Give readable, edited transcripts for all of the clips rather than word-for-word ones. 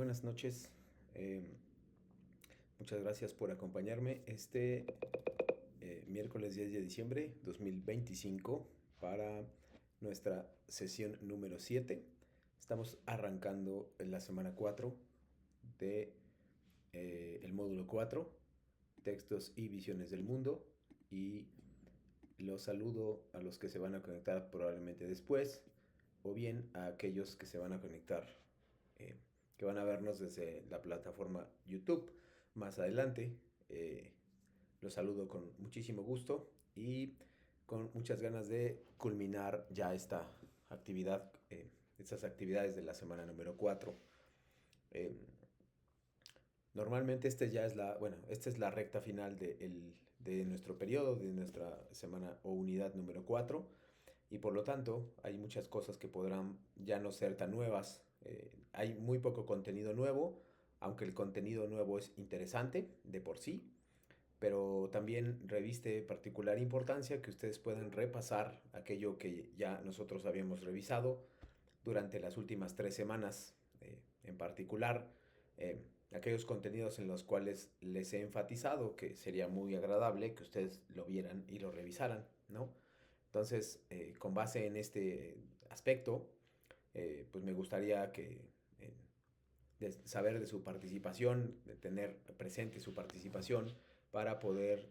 Buenas noches. eh, Muchas gracias por acompañarme miércoles 10 de diciembre 2025 para nuestra sesión número 7. Estamos arrancando en la semana 4 de el módulo 4, textos y visiones del mundo. Y los saludo a los que se van a conectar probablemente después, o bien a aquellos que se van a conectar, eh, que van a vernos desde la plataforma YouTube más adelante. Eh, los saludo con muchísimo gusto y con muchas ganas de culminar ya esta actividad, estas actividades de la semana número 4. Eh, Normalmente esta es la recta final de nuestro periodo, de nuestra semana o unidad número 4, y por lo tanto hay muchas cosas que podrán ya no ser tan nuevas. Hay muy poco contenido nuevo, aunque el contenido nuevo es interesante de por sí, pero también reviste particular importancia que ustedes puedan repasar aquello que ya nosotros habíamos revisado durante las últimas 3 semanas, en particular aquellos contenidos en los cuales les he enfatizado que sería muy agradable que ustedes lo vieran y lo revisaran, ¿no? Entonces, con base en este aspecto, pues me gustaría de saber de su participación, de tener presente su participación para poder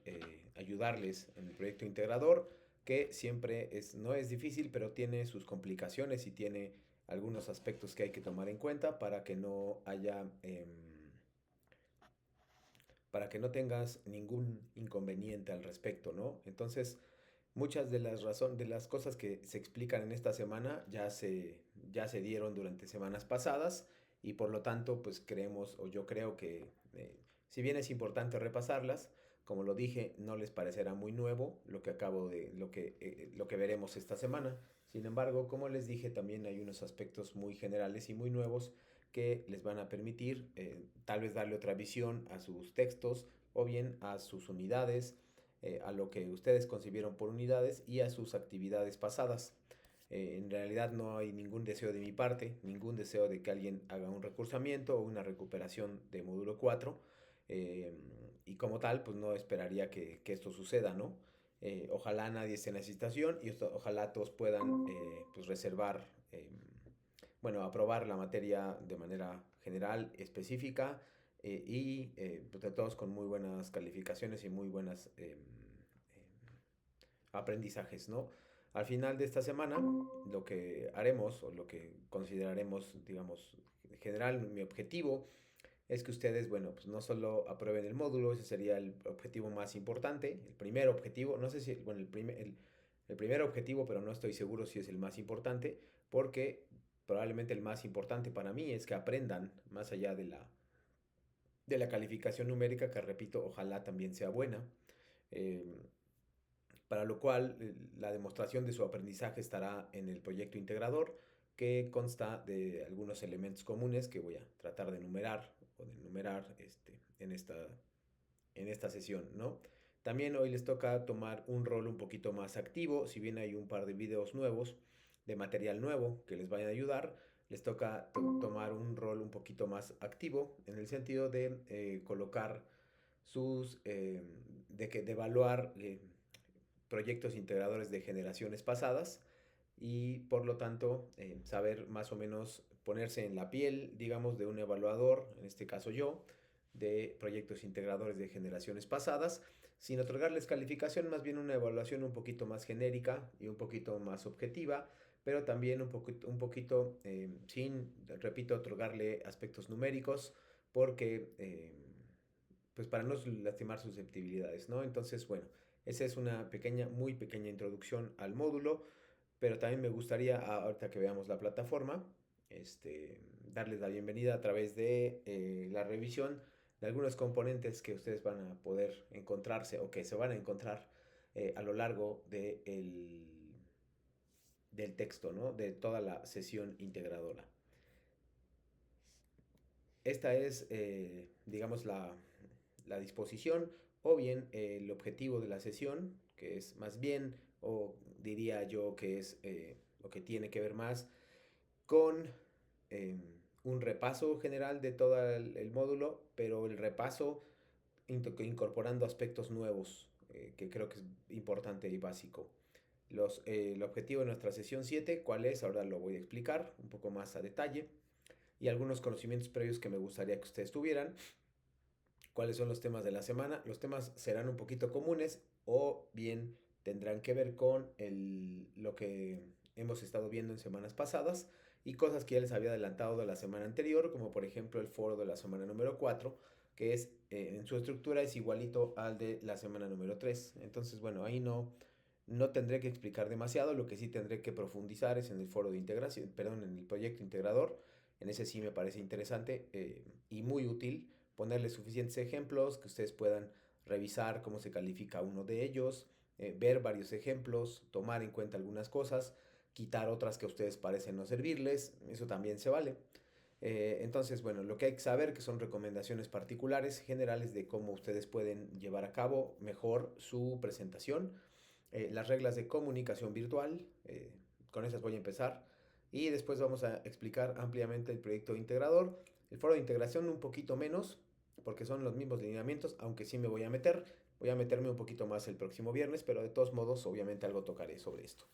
ayudarles en el proyecto integrador, que siempre no es difícil, pero tiene sus complicaciones y tiene algunos aspectos que hay que tomar en cuenta para que no tengas ningún inconveniente al respecto, ¿no? Entonces, muchas de las cosas que se explican en esta semana ya se dieron durante semanas pasadas, y por lo tanto, pues creemos, o yo creo que, si bien es importante repasarlas, como lo dije, no les parecerá muy nuevo lo que veremos esta semana. Sin embargo, como les dije, también hay unos aspectos muy generales y muy nuevos que les van a permitir tal vez darle otra visión a sus textos o bien a sus unidades, a lo que ustedes concibieron por unidades y a sus actividades pasadas. En realidad no hay ningún deseo de mi parte, ningún deseo de que alguien haga un recursamiento o una recuperación de módulo 4, eh, y como tal, pues no esperaría que esto suceda, ¿no? Ojalá nadie esté en la situación y ojalá todos puedan pues reservar, bueno, aprobar la materia de manera general, específica, pues de todos con muy buenas calificaciones y muy buenas aprendizajes, ¿no? Al final de esta semana, lo que haremos o lo que consideraremos, digamos, en general, mi objetivo es que ustedes, bueno, pues no solo aprueben el módulo, ese sería el objetivo más importante, el primer objetivo, no sé si, bueno, el primer objetivo, pero no estoy seguro si es el más importante, porque probablemente el más importante para mí es que aprendan más allá de la calificación numérica, que repito, ojalá también sea buena. Eh, para lo cual la demostración de su aprendizaje estará en el proyecto integrador, que consta de algunos elementos comunes que voy a tratar de enumerar o de enumerar en esta sesión, ¿no? También hoy les toca tomar un rol un poquito más activo, si bien hay un par de videos nuevos, de material nuevo que les vayan a ayudar, les toca tomar un rol un poquito más activo en el sentido de colocar de evaluar proyectos integradores de generaciones pasadas, y por lo tanto saber más o menos ponerse en la piel, digamos, de un evaluador, en este caso yo, de proyectos integradores de generaciones pasadas, sin otorgarles calificación, más bien una evaluación un poquito más genérica y un poquito más objetiva, pero también un poquito sin, repito, otorgarle aspectos numéricos, porque pues para no lastimar susceptibilidades, ¿no? Entonces, bueno, esa es una pequeña, muy pequeña introducción al módulo, pero también me gustaría, ahorita que veamos la plataforma, darles la bienvenida a través de la revisión de algunos componentes que ustedes van a poder encontrarse o que se van a encontrar a lo largo del texto, ¿no? De toda la sesión integradora. Esta es, digamos, la disposición o bien el objetivo de la sesión, que es más bien, o diría yo que es lo que tiene que ver más con un repaso general de todo el módulo, pero el repaso incorporando aspectos nuevos, que creo que es importante y básico. El objetivo de nuestra sesión 7, ¿cuál es? Ahora lo voy a explicar un poco más a detalle. Y algunos conocimientos previos que me gustaría que ustedes tuvieran. ¿Cuáles son los temas de la semana? Los temas serán un poquito comunes o bien tendrán que ver con lo que hemos estado viendo en semanas pasadas y cosas que ya les había adelantado de la semana anterior, como por ejemplo el foro de la semana número 4, que es en su estructura es igualito al de la semana número 3. Entonces, bueno, ahí no tendré que explicar demasiado, lo que sí tendré que profundizar es en el foro de integración, perdón, en el proyecto integrador. En ese sí me parece interesante y muy útil ponerles suficientes ejemplos que ustedes puedan revisar cómo se califica uno de ellos, ver varios ejemplos, tomar en cuenta algunas cosas, quitar otras que a ustedes parecen no servirles, eso también se vale. Entonces, bueno, lo que hay que saber que son recomendaciones particulares, generales de cómo ustedes pueden llevar a cabo mejor su presentación, las reglas de comunicación virtual, con esas voy a empezar, y después vamos a explicar ampliamente el proyecto integrador, el foro de integración un poquito menos, porque son los mismos lineamientos, aunque sí me voy a meterme un poquito más el próximo viernes, pero de todos modos, obviamente algo tocaré sobre esto.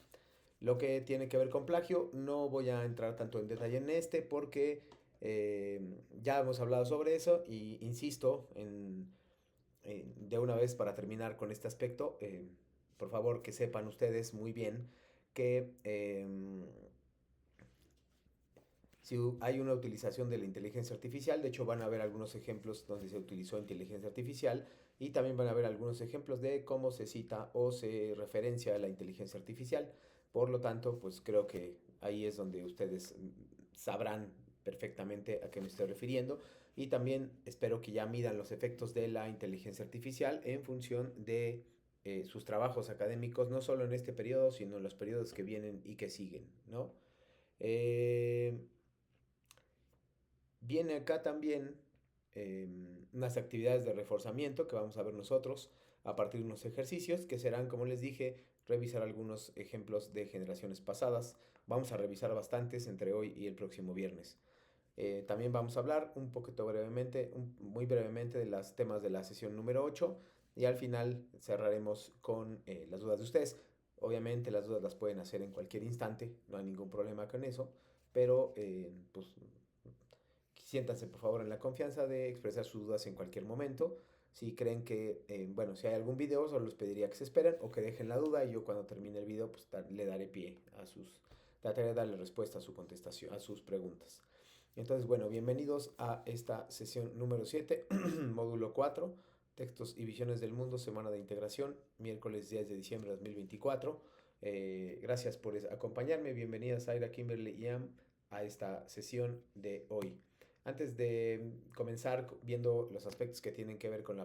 Lo que tiene que ver con plagio, no voy a entrar tanto en detalle en este porque ya hemos hablado sobre eso y insisto de una vez para terminar con este aspecto, por favor que sepan ustedes muy bien que si hay una utilización de la inteligencia artificial, de hecho van a ver algunos ejemplos donde se utilizó inteligencia artificial y también van a ver algunos ejemplos de cómo se cita o se referencia a la inteligencia artificial. Por lo tanto, pues creo que ahí es donde ustedes sabrán perfectamente a qué me estoy refiriendo y también espero que ya midan los efectos de la inteligencia artificial en función de sus trabajos académicos, no solo en este periodo, sino en los periodos que vienen y que siguen, ¿no? Eh, Viene acá también unas actividades de reforzamiento que vamos a ver nosotros a partir de unos ejercicios que serán, como les dije, revisar algunos ejemplos de generaciones pasadas. Vamos a revisar bastantes entre hoy y el próximo viernes. También vamos a hablar un poquito brevemente, muy brevemente de los temas de la sesión número 8 y al final cerraremos con las dudas de ustedes. Obviamente las dudas las pueden hacer en cualquier instante, no hay ningún problema con eso, pero pues siéntanse por favor en la confianza de expresar sus dudas en cualquier momento. Si creen que, bueno, si hay algún video, solo les pediría que se esperen o que dejen la duda y yo cuando termine el video, pues le daré pie a trataré de darle respuesta a su contestación, a sus preguntas. Entonces, bueno, bienvenidos a esta sesión número 7, módulo 4, textos y visiones del mundo, semana de integración, miércoles 10 de diciembre de 2024. Gracias por acompañarme, bienvenidas Aira, Kimberly y Am a esta sesión de hoy. Antes de comenzar viendo los aspectos que tienen que ver con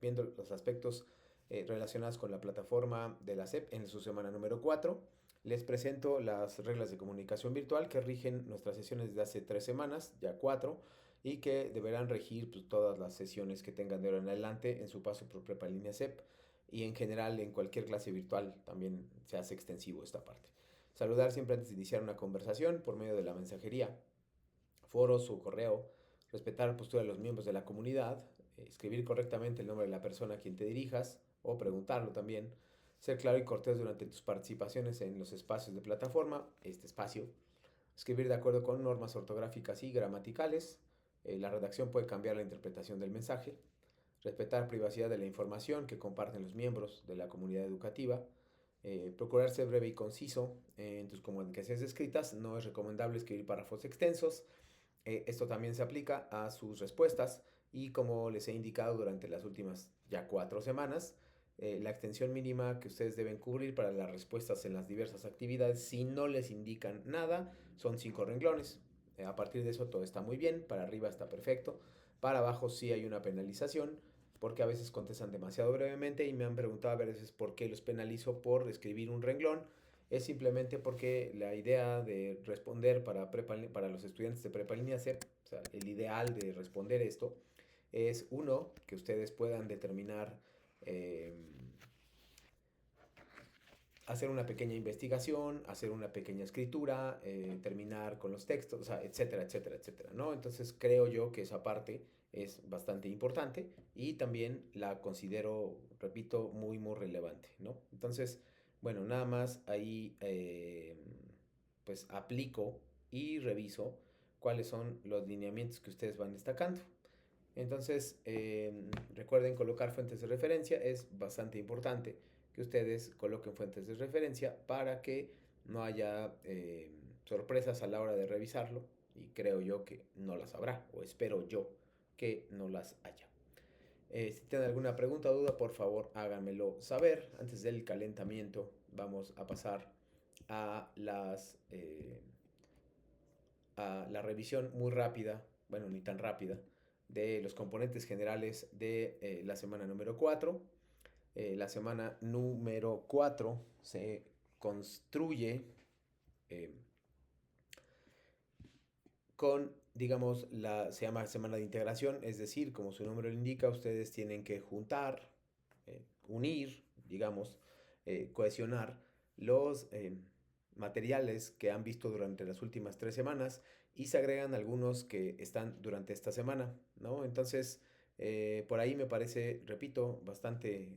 viendo los aspectos relacionados con la plataforma de la SEP en su semana número 4, les presento las reglas de comunicación virtual que rigen nuestras sesiones desde hace 3 semanas, ya 4, y que deberán regir pues, todas las sesiones que tengan de ahora en adelante en su paso por Prepa Línea SEP y en general en cualquier clase virtual también se hace extensivo esta parte. Saludar siempre antes de iniciar una conversación por medio de la mensajería, foros o correo, respetar la postura de los miembros de la comunidad, escribir correctamente el nombre de la persona a quien te dirijas o preguntarlo también, ser claro y cortés durante tus participaciones en los espacios de plataforma, este espacio, escribir de acuerdo con normas ortográficas y gramaticales, la redacción puede cambiar la interpretación del mensaje, respetar privacidad de la información que comparten los miembros de la comunidad educativa, procurar ser breve y conciso en tus comunicaciones escritas, no es recomendable escribir párrafos extensos, esto también se aplica a sus respuestas y como les he indicado durante las últimas ya 4 semanas, la extensión mínima que ustedes deben cubrir para las respuestas en las diversas actividades, si no les indican nada, son 5 renglones. A partir de eso todo está muy bien, para arriba está perfecto, para abajo sí hay una penalización, porque a veces contestan demasiado brevemente y me han preguntado a veces por qué los penalizo por escribir un renglón. Es simplemente porque la idea de responder para los estudiantes de prepa línea C, o sea, el ideal de responder esto es uno, que ustedes puedan determinar hacer una pequeña investigación, hacer una pequeña escritura, terminar con los textos, o sea, etcétera, etcétera, etcétera, ¿no? Entonces creo yo que esa parte es bastante importante y también la considero, repito, muy, muy relevante, ¿no? Entonces, bueno, nada más ahí pues aplico y reviso cuáles son los lineamientos que ustedes van destacando. Entonces, recuerden colocar fuentes de referencia, es bastante importante que ustedes coloquen fuentes de referencia para que no haya sorpresas a la hora de revisarlo y creo yo que no las habrá o espero yo que no las haya. Si tienen alguna pregunta o duda, por favor háganmelo saber. Antes del calentamiento vamos a pasar a a la revisión muy rápida, bueno, ni tan rápida, de los componentes generales de la semana número 4. La semana número 4 se construye eh, con, digamos, se llama semana de integración, es decir, como su nombre lo indica, ustedes tienen que juntar, unir, digamos, cohesionar los materiales que han visto durante las últimas 3 semanas y se agregan algunos que están durante esta semana, ¿no? Entonces, por ahí me parece, repito, bastante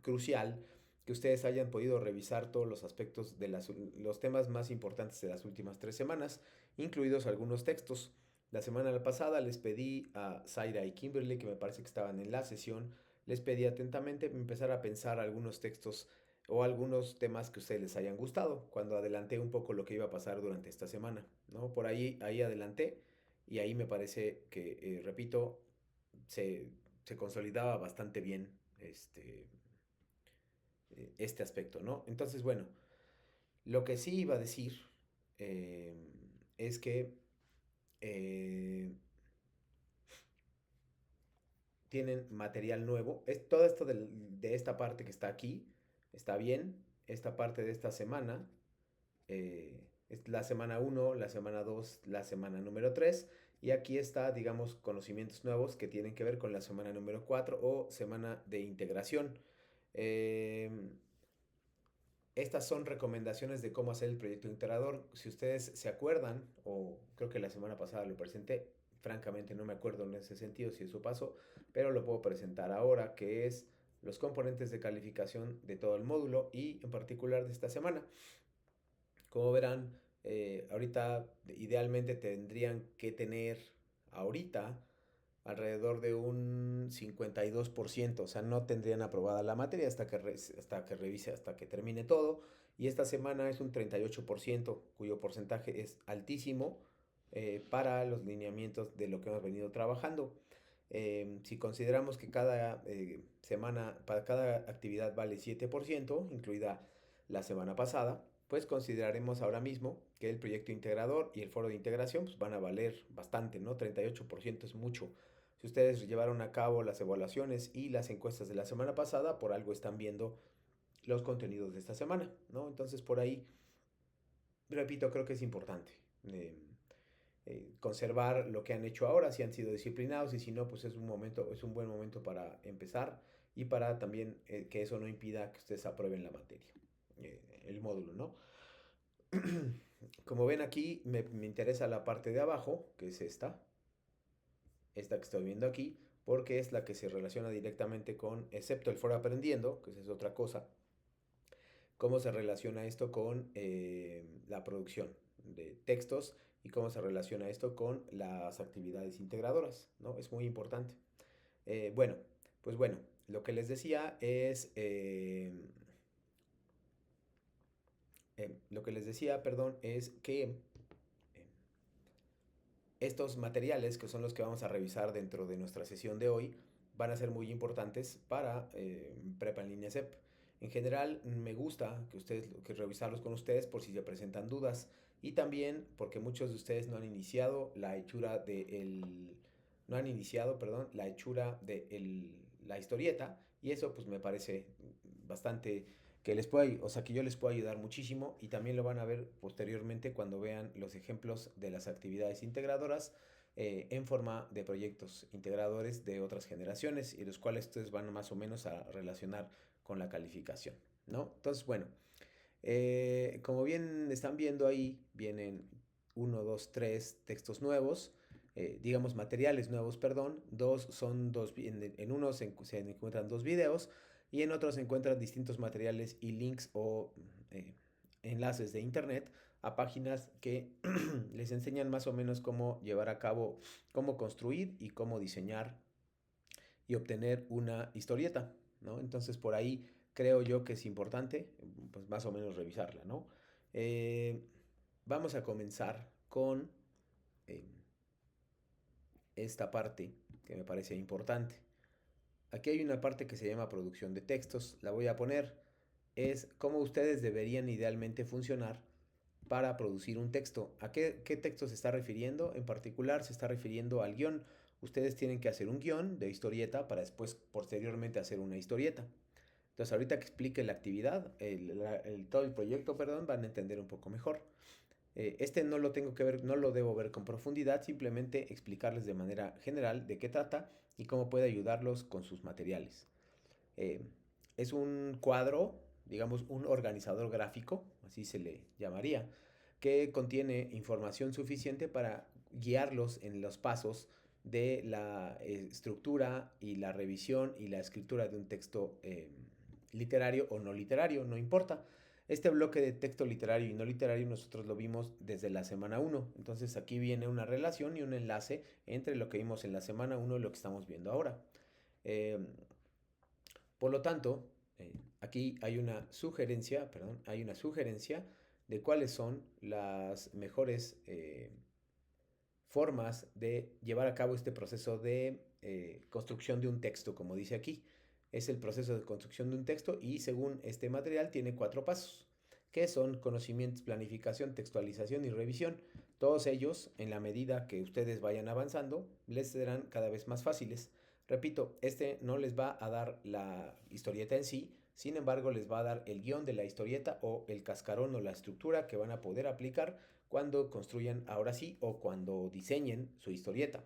crucial que ustedes hayan podido revisar todos los aspectos de los temas más importantes de las últimas 3 semanas, incluidos algunos textos. La semana pasada les pedí a Zaira y Kimberly, que me parece que estaban en la sesión, les pedí atentamente empezar a pensar algunos textos o algunos temas que a ustedes les hayan gustado, cuando adelanté un poco lo que iba a pasar durante esta semana, ¿no? Por ahí adelanté y ahí me parece que, repito, se, se consolidaba bastante bien este aspecto, ¿no? Entonces, bueno, lo que sí iba a decir eh, es que eh, tienen material nuevo. Todo esto de esta parte que está aquí está bien. Esta parte de esta semana es la semana 1, la semana 2, la semana número 3. Y aquí está, digamos, conocimientos nuevos que tienen que ver con la semana número 4 o semana de integración. Eh, Estas son recomendaciones de cómo hacer el proyecto integrador. Si ustedes se acuerdan, o creo que la semana pasada lo presenté, francamente no me acuerdo en ese sentido si eso pasó, pero lo puedo presentar ahora, que es los componentes de calificación de todo el módulo y en particular de esta semana. Como verán, ahorita idealmente tendrían que tener ahorita alrededor de un 52%, o sea, no tendrían aprobada la materia hasta que revise, hasta que termine todo. Y esta semana es un 38%, cuyo porcentaje es altísimo para los lineamientos de lo que hemos venido trabajando. Si consideramos que cada semana, para cada actividad vale 7%, incluida la semana pasada, pues consideraremos ahora mismo que el proyecto integrador y el foro de integración pues van a valer bastante, ¿no? 38% es mucho. Si ustedes llevaron a cabo las evaluaciones y las encuestas de la semana pasada, por algo están viendo los contenidos de esta semana, ¿no? Entonces por ahí, repito, creo que es importante conservar lo que han hecho ahora, si han sido disciplinados y si no, pues es un buen momento para empezar y para también que eso no impida que ustedes aprueben la materia, el módulo, ¿no? Como ven aquí, me interesa la parte de abajo, que es esta que estoy viendo aquí, porque es la que se relaciona directamente con, excepto el foro aprendiendo, que esa es otra cosa, cómo se relaciona esto con la producción de textos y cómo se relaciona esto con las actividades integradoras, ¿no? Es muy importante. Bueno, pues bueno, lo que les decía es, lo que les decía, perdón, es que estos materiales, que son los que vamos a revisar dentro de nuestra sesión de hoy, van a ser muy importantes para Prepa en línea CEP. En general, me gusta que revisarlos con ustedes por si se presentan dudas y también porque muchos de ustedes no han iniciado la hechura no han iniciado, perdón, la hechura de la historieta y eso pues me parece bastante que o sea, que yo les puedo ayudar muchísimo y también lo van a ver posteriormente cuando vean los ejemplos de las actividades integradoras en forma de proyectos integradores de otras generaciones y los cuales ustedes van más o menos a relacionar con la calificación, ¿no? Entonces, bueno, Como bien están viendo ahí, vienen uno, dos, tres textos nuevos, digamos materiales nuevos, perdón. En uno se encuentran dos videos y en otros se encuentran distintos materiales y links o eh, enlaces de internet a páginas que les enseñan más o menos cómo llevar a cabo, cómo construir y cómo diseñar y obtener una historieta, ¿no? Entonces por ahí creo yo que es importante, pues más o menos revisarla, ¿no? Eh, Vamos a comenzar con eh, esta parte que me parece importante. Aquí hay una parte que se llama producción de textos, la voy a poner, es cómo ustedes deberían idealmente funcionar para producir un texto. ¿A qué texto se está refiriendo? En particular se está refiriendo al guión. Ustedes tienen que hacer un guión de historieta para después, posteriormente, hacer una historieta. Entonces, ahorita que explique la actividad, todo el proyecto, perdón, van a entender un poco mejor. Este no lo tengo que ver, no lo debo ver con profundidad, simplemente explicarles de manera general de qué trata y cómo puede ayudarlos con sus materiales. Eh, es un cuadro, digamos un organizador gráfico, así se le llamaría, que contiene información suficiente para guiarlos en los pasos de la estructura y la revisión y la escritura de un texto literario o no literario, no importa. Este bloque de texto literario y no literario nosotros lo vimos desde la semana uno. Entonces aquí viene una relación y un enlace entre lo que vimos en la semana uno y lo que estamos viendo ahora. Eh, por lo tanto, aquí hay una sugerencia de cuáles son las mejores formas de llevar a cabo este proceso de construcción de un texto, como dice aquí. Es el proceso de construcción de un texto y según este material tiene 4 pasos, que son conocimientos, planificación, textualización y revisión. Todos ellos, en la medida que ustedes vayan avanzando, les serán cada vez más fáciles. Repito, este no les va a dar la historieta en sí, sin embargo les va a dar el guión de la historieta o el cascarón o la estructura que van a poder aplicar cuando construyan ahora sí o cuando diseñen su historieta.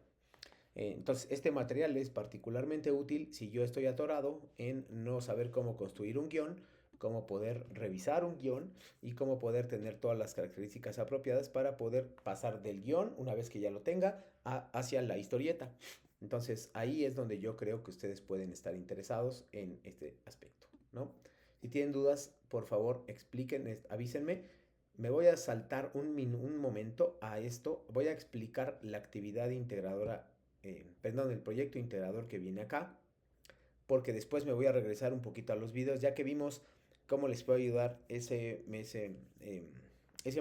Entonces, este material es particularmente útil si yo estoy atorado en no saber cómo construir un guión, cómo poder revisar un guión y cómo poder tener todas las características apropiadas para poder pasar del guión, una vez que ya lo tenga, hacia la historieta. Entonces, ahí es donde yo creo que ustedes pueden estar interesados en este aspecto, ¿no? Si tienen dudas, por favor, expliquen, avísenme. Me voy a saltar un momento a esto. Voy a explicar la actividad integradora, perdón, el proyecto integrador que viene acá, porque después me voy a regresar un poquito a los videos, ya que vimos cómo les puede ayudar ese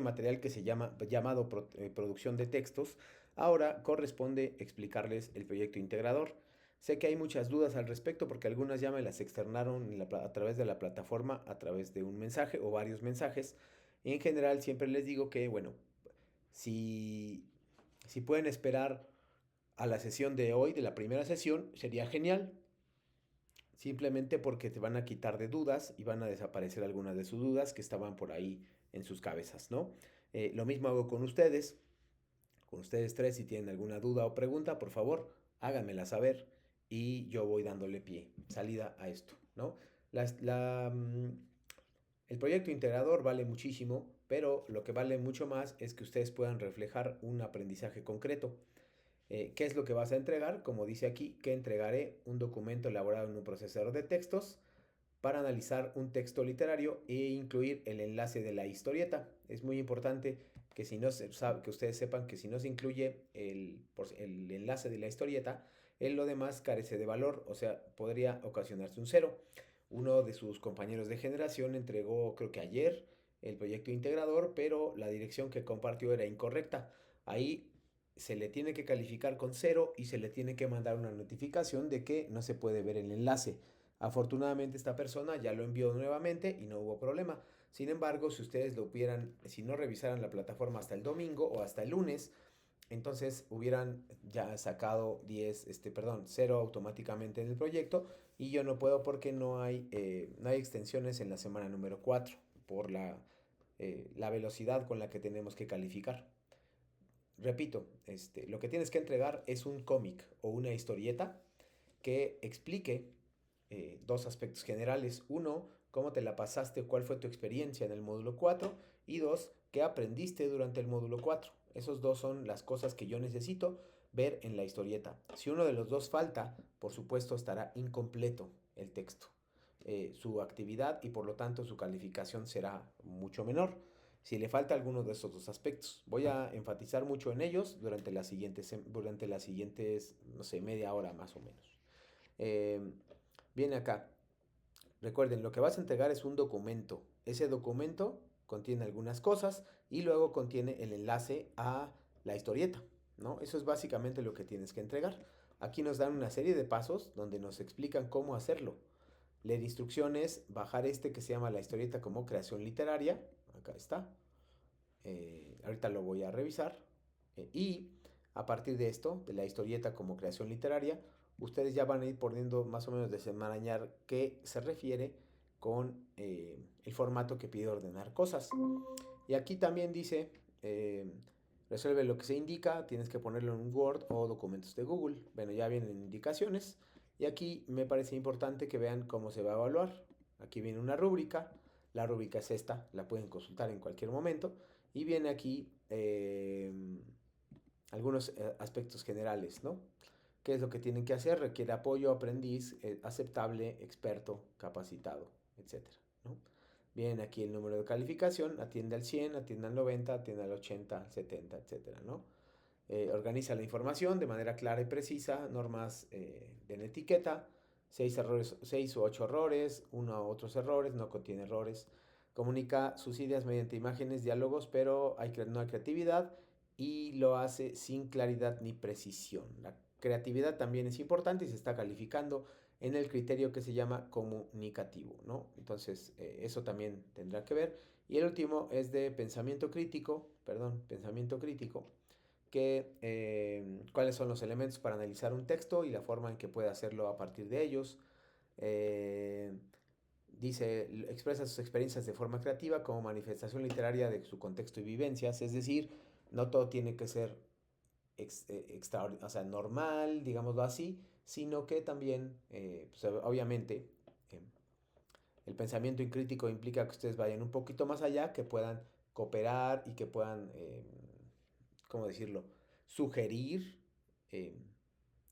material que se llama llamado producción de textos. Ahora corresponde explicarles el proyecto integrador. Sé que hay muchas dudas al respecto porque algunas ya me las externaron a través de la plataforma, a través de un mensaje o varios mensajes. Y en general siempre les digo que, bueno, si, si pueden esperar a la sesión de hoy, de la primera sesión, sería genial. Simplemente porque te van a quitar de dudas y van a desaparecer algunas de sus dudas que estaban por ahí en sus cabezas, ¿no? Lo mismo hago con ustedes tres, si tienen alguna duda o pregunta, por favor, háganmela saber y yo voy dándole salida a esto, ¿no? Las- la, mm, el proyecto integrador vale muchísimo, pero lo que vale mucho más es que ustedes puedan reflejar un aprendizaje concreto. ¿Qué es lo que vas a entregar? Como dice aquí, que entregaré un documento elaborado en un procesador de textos para analizar un texto literario e incluir el enlace de la historieta. Es muy importante que, si no se sabe, que ustedes sepan que si no se incluye el enlace de la historieta, lo demás carece de valor, o sea, podría ocasionarse un cero. Uno de sus compañeros de generación entregó, creo que ayer, el proyecto integrador, pero la dirección que compartió era incorrecta. Ahí se le tiene que calificar con cero y se le tiene que mandar una notificación de que no se puede ver el enlace. Afortunadamente esta persona ya lo envió nuevamente y no hubo problema. Sin embargo, si ustedes si no revisaran la plataforma hasta el domingo o hasta el lunes, entonces hubieran ya sacado 0 automáticamente en el proyecto y yo no puedo porque no hay extensiones en la semana número 4 por la velocidad con la que tenemos que calificar. Repito, lo que tienes que entregar es un cómic o una historieta que explique dos aspectos generales. Uno, cómo te la pasaste, cuál fue tu experiencia en el módulo 4 y 2, qué aprendiste durante el módulo 4. Esos dos son las cosas que yo necesito ver en la historieta. Si uno de los dos falta, por supuesto estará incompleto el texto, su actividad y por lo tanto su calificación será mucho menor si le falta alguno de estos dos aspectos. Voy a enfatizar mucho en ellos durante las siguientes, no sé, media hora más o menos. Eh, Viene acá. Recuerden, lo que vas a entregar es un documento. Ese documento contiene algunas cosas y luego contiene el enlace a la historieta, ¿no? Eso es básicamente lo que tienes que entregar. Aquí nos dan una serie de pasos donde nos explican cómo hacerlo. Leer instrucciones, bajar este que se llama la historieta como creación literaria. Acá está. Ahorita lo voy a revisar. Y a partir de esto, de la historieta como creación literaria, ustedes ya van a ir poniendo más o menos desenmarañar qué se refiere con el formato que pide ordenar cosas. Y aquí también dice, resuelve lo que se indica, tienes que ponerlo en un Word o documentos de Google. Bueno, ya vienen indicaciones. Y aquí me parece importante que vean cómo se va a evaluar. Aquí viene una rúbrica. La rúbrica es esta, la pueden consultar en cualquier momento. Y viene aquí algunos aspectos generales, ¿no? ¿Qué es lo que tienen que hacer? Requiere apoyo, aprendiz, aceptable, experto, capacitado, etcétera, ¿no? Viene aquí el número de calificación, atiende al 100, atiende al 90, atiende al 80, al 70, etcétera, ¿no? Organiza la información de manera clara y precisa, normas en etiqueta, 6 u 8 errores, uno u otros errores, no contiene errores. Comunica sus ideas mediante imágenes, diálogos, pero no hay creatividad y lo hace sin claridad ni precisión. La creatividad también es importante y se está calificando en el criterio que se llama comunicativo, ¿no? Entonces, eso también tendrá que ver. Y el último es de pensamiento crítico, cuáles son los elementos para analizar un texto y la forma en que puede hacerlo a partir de ellos. Eh, Dice, expresa sus experiencias de forma creativa como manifestación literaria de su contexto y vivencias, es decir, no todo tiene que ser o sea, normal, digámoslo así, sino que también, pues, obviamente, eh, el pensamiento crítico implica que ustedes vayan un poquito más allá, que puedan cooperar y que puedan, ¿cómo decirlo?, sugerir eh,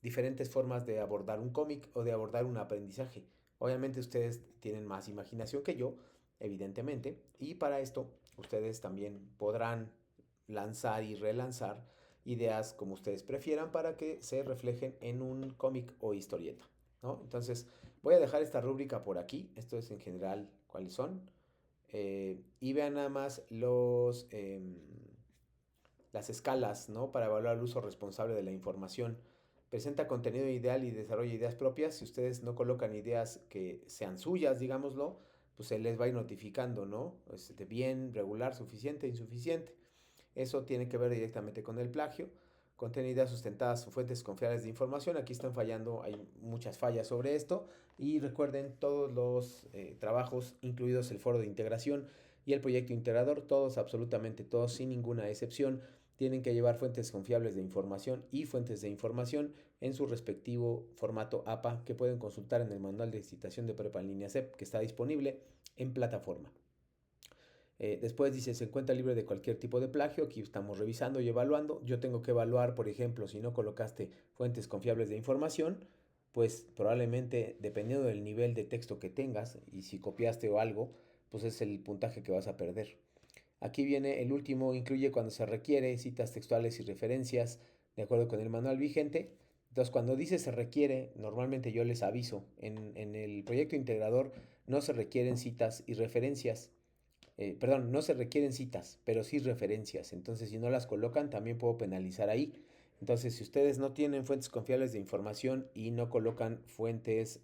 diferentes formas de abordar un cómic o de abordar un aprendizaje. Obviamente ustedes tienen más imaginación que yo, evidentemente, y para esto ustedes también podrán lanzar y relanzar ideas como ustedes prefieran para que se reflejen en un cómic o historieta, ¿no? Entonces voy a dejar esta rúbrica por aquí, esto es en general cuáles son, y vean nada más las escalas, ¿no? Para evaluar el uso responsable de la información. Presenta contenido ideal y desarrolla ideas propias. Si ustedes no colocan ideas que sean suyas, digámoslo, pues se les va a ir notificando, ¿no? Bien, regular, suficiente, insuficiente. Eso tiene que ver directamente con el plagio. Contiene ideas sustentadas en fuentes confiables de información. Aquí están fallando, hay muchas fallas sobre esto. Y recuerden todos los trabajos, incluidos el foro de integración y el proyecto integrador, todos, absolutamente todos, sin ninguna excepción, tienen que llevar fuentes confiables de información y fuentes de información en su respectivo formato APA que pueden consultar en el manual de citación de prepa en línea CEP que está disponible en plataforma. Después dice, se encuentra libre de cualquier tipo de plagio. Aquí estamos revisando y evaluando. Yo tengo que evaluar, por ejemplo, si no colocaste fuentes confiables de información, pues probablemente, dependiendo del nivel de texto que tengas y si copiaste o algo, pues es el puntaje que vas a perder. Aquí viene el último, incluye cuando se requiere citas textuales y referencias de acuerdo con el manual vigente. Entonces, cuando dice se requiere, normalmente yo les aviso, en el proyecto integrador no se requieren citas y referencias. Perdón, no se requieren citas, pero sí referencias. Entonces, si no las colocan, también puedo penalizar ahí. Entonces, si ustedes no tienen fuentes confiables de información y no colocan fuentes,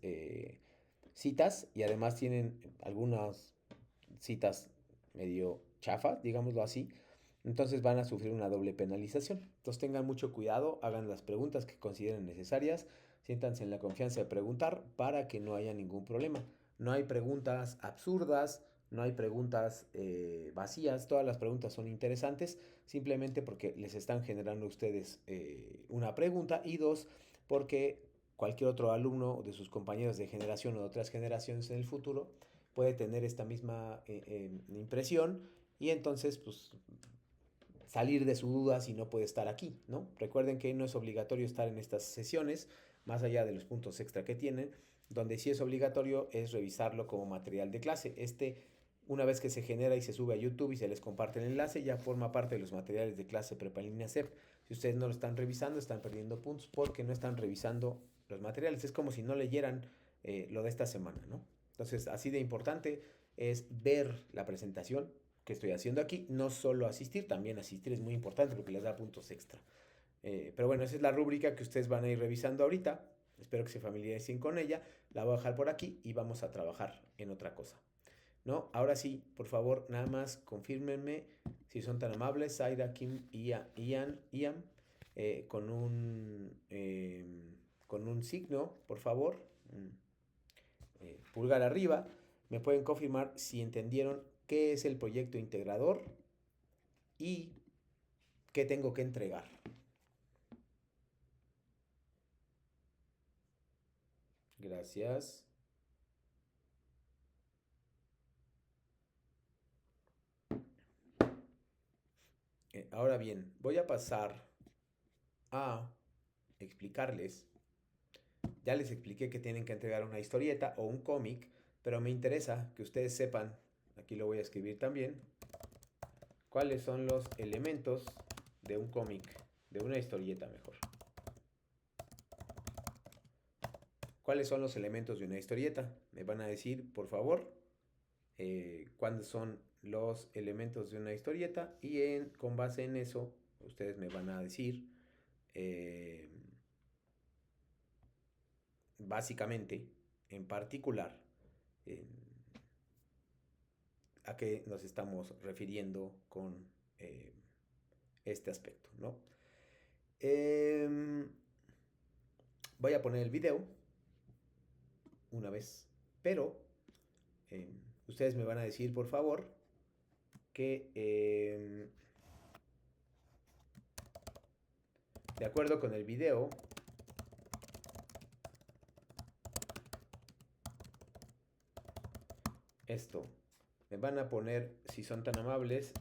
citas, y además tienen algunas citas medio chafas, digámoslo así, entonces van a sufrir una doble penalización. Entonces tengan mucho cuidado, hagan las preguntas que consideren necesarias, siéntanse en la confianza de preguntar para que no haya ningún problema. No hay preguntas absurdas, no hay preguntas vacías, todas las preguntas son interesantes, simplemente porque les están generando a ustedes una pregunta y dos, porque cualquier otro alumno de sus compañeros de generación o de otras generaciones en el futuro puede tener esta misma impresión y entonces pues salir de su duda si no puede estar aquí, ¿no? Recuerden que no es obligatorio estar en estas sesiones, más allá de los puntos extra que tienen, donde sí es obligatorio es revisarlo como material de clase. Una vez que se genera y se sube a YouTube y se les comparte el enlace, ya forma parte de los materiales de clase Prepa en línea CEP. Si ustedes no lo están revisando, están perdiendo puntos porque no están revisando los materiales. Es como si no leyeran lo de esta semana, ¿no? Entonces, así de importante es ver la presentación que estoy haciendo aquí, no solo asistir, también asistir es muy importante porque les da puntos extra. Pero bueno, esa es la rúbrica que ustedes van a ir revisando ahorita. Espero que se familiaricen con ella. La voy a dejar por aquí y vamos a trabajar en otra cosa. ¿No? Ahora sí, por favor, nada más confírmenme si son tan amables, Zaira, Kim, Ian, con un signo, por favor, pulgar arriba. Me pueden confirmar si entendieron qué es el proyecto integrador y qué tengo que entregar. Gracias. Ahora bien, voy a pasar a explicarles. Ya les expliqué que tienen que entregar una historieta o un cómic, pero me interesa que ustedes sepan, aquí lo voy a escribir también, cuáles son los elementos de un cómic, de una historieta mejor. ¿Cuáles son los elementos de una historieta? Me van a decir, por favor, cuáles son los elementos de una historieta y con base en eso ustedes me van a decir básicamente, en particular, eh, a qué nos estamos refiriendo con este aspecto, ¿no? Voy a poner el video una vez, pero ustedes me van a decir, por favor, que de acuerdo con el video, esto, me van a poner, si son tan amables,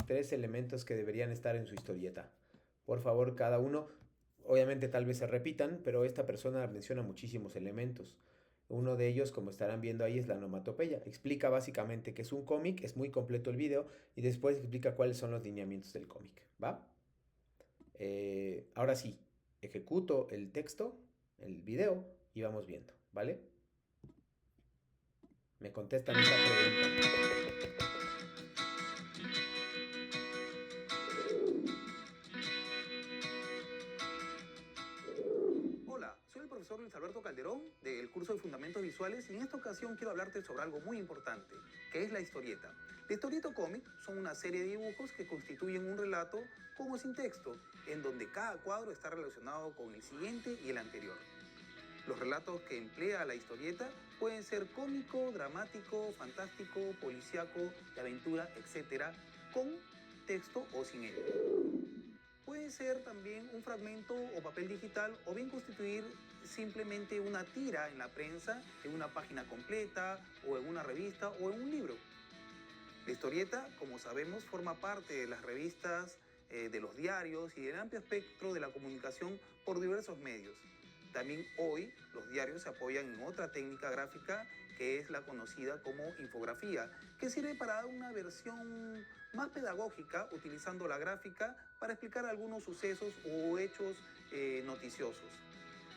3 elementos que deberían estar en su historieta. Por favor, cada uno, obviamente tal vez se repitan, pero esta persona menciona muchísimos elementos. Uno de ellos, como estarán viendo ahí, es la onomatopeya. Explica básicamente que es un cómic, es muy completo el video, y después explica cuáles son los lineamientos del cómic. ¿Va? Ahora sí, ejecuto el texto, el video, y vamos viendo, ¿vale? Me contestan esa pregunta. Hola, soy el profesor Luis Alberto Calderón del curso de Fundamentos Visuales y en esta ocasión quiero hablarte sobre algo muy importante, que es la historieta. La historieta o cómic son una serie de dibujos que constituyen un relato con o sin texto, en donde cada cuadro está relacionado con el siguiente y el anterior. Los relatos que emplea la historieta pueden ser cómico, dramático, fantástico, policíaco, de aventura, etc., con texto o sin él. Puede ser también un fragmento o papel digital o bien constituir simplemente una tira en la prensa, en una página completa o en una revista o en un libro. La historieta, como sabemos, forma parte de las revistas, de los diarios y del amplio espectro de la comunicación por diversos medios. También hoy los diarios se apoyan en otra técnica gráfica que es la conocida como infografía, que sirve para dar una versión más pedagógica utilizando la gráfica para explicar algunos sucesos o hechos noticiosos.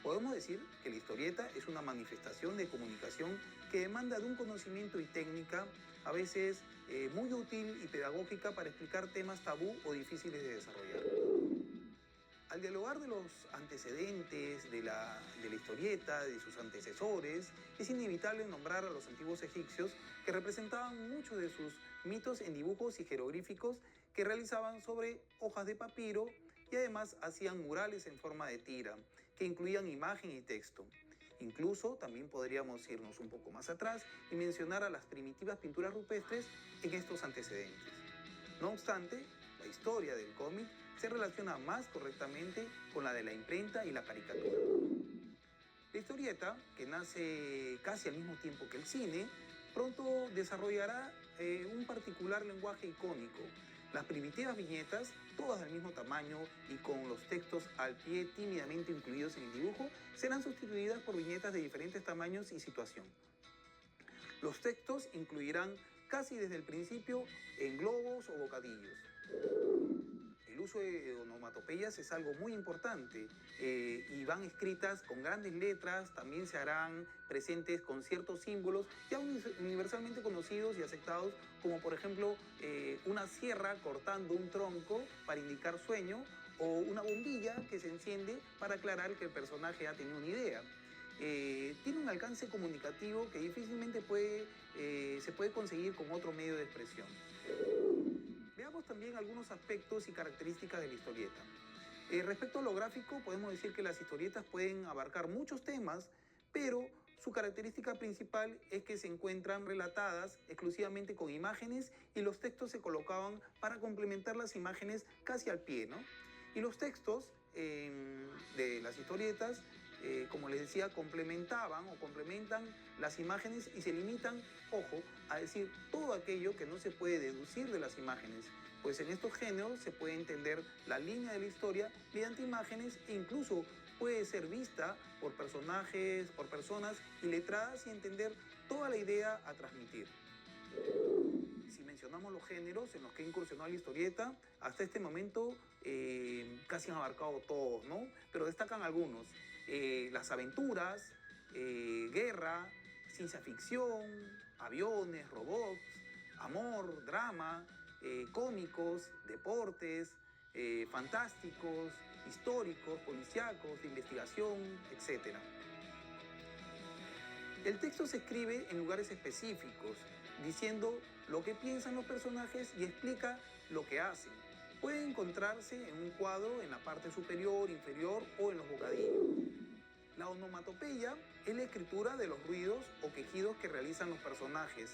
Podemos decir que la historieta es una manifestación de comunicación que demanda de un conocimiento y técnica a veces muy útil y pedagógica para explicar temas tabú o difíciles de desarrollar. Al dialogar de los antecedentes de la historieta, de sus antecesores, es inevitable nombrar a los antiguos egipcios que representaban muchos de sus mitos en dibujos y jeroglíficos que realizaban sobre hojas de papiro y además hacían murales en forma de tira, que incluían imagen y texto. Incluso también podríamos irnos un poco más atrás y mencionar a las primitivas pinturas rupestres en estos antecedentes. No obstante, la historia del cómic se relaciona más correctamente con la de la imprenta y la caricatura. La historieta, que nace casi al mismo tiempo que el cine, pronto desarrollará un particular lenguaje icónico. Las primitivas viñetas, todas del mismo tamaño y con los textos al pie tímidamente incluidos en el dibujo, serán sustituidas por viñetas de diferentes tamaños y situación. Los textos incluirán casi desde el principio en globos o bocadillos. El uso de onomatopeyas es algo muy importante y van escritas con grandes letras, también se harán presentes con ciertos símbolos ya universalmente conocidos y aceptados, como por ejemplo una sierra cortando un tronco para indicar sueño o una bombilla que se enciende para aclarar que el personaje ha tenido una idea. Tiene un alcance comunicativo que difícilmente se puede conseguir con otro medio de expresión. Veamos también algunos aspectos y características de la historieta. Respecto a lo gráfico, podemos decir que las historietas pueden abarcar muchos temas, pero su característica principal es que se encuentran relatadas exclusivamente con imágenes y los textos se colocaban para complementar las imágenes casi al pie, ¿no? Y los textos de las historietas, como les decía, complementaban o complementan las imágenes y se limitan, ojo, a decir todo aquello que no se puede deducir de las imágenes, pues en estos géneros se puede entender la línea de la historia mediante imágenes e incluso puede ser vista por personajes, por personas iletradas y entender toda la idea a transmitir. Si mencionamos los géneros en los que incursionó la historieta, hasta este momento casi han abarcado todos, ¿no? Pero destacan algunos. Las aventuras, guerra, ciencia ficción, aviones, robots, amor, drama, cómicos, deportes, fantásticos, históricos, policíacos, de investigación, etc. El texto se escribe en lugares específicos, diciendo lo que piensan los personajes y explica lo que hacen. Puede encontrarse en un cuadro en la parte superior, inferior o en los bocadillos. La onomatopeya es la escritura de los ruidos o quejidos que realizan los personajes.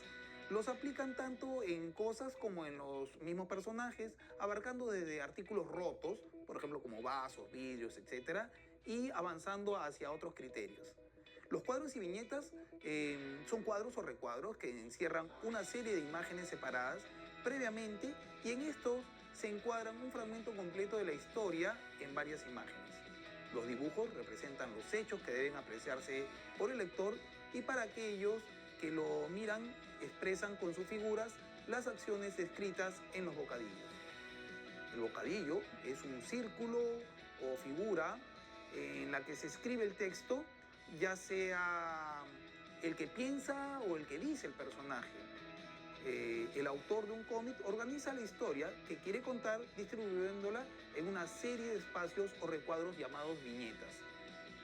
Los aplican tanto en cosas como en los mismos personajes, abarcando desde artículos rotos, por ejemplo como vasos, vidrios, etc., y avanzando hacia otros criterios. Los cuadros y viñetas son cuadros o recuadros que encierran una serie de imágenes separadas previamente y en estos se encuadran un fragmento completo de la historia en varias imágenes. Los dibujos representan los hechos que deben apreciarse por el lector y para aquellos que lo miran expresan con sus figuras las acciones descritas en los bocadillos. El bocadillo es un círculo o figura en la que se escribe el texto, ya sea el que piensa o el que dice el personaje. El autor de un cómic organiza la historia que quiere contar distribuyéndola en una serie de espacios o recuadros llamados viñetas.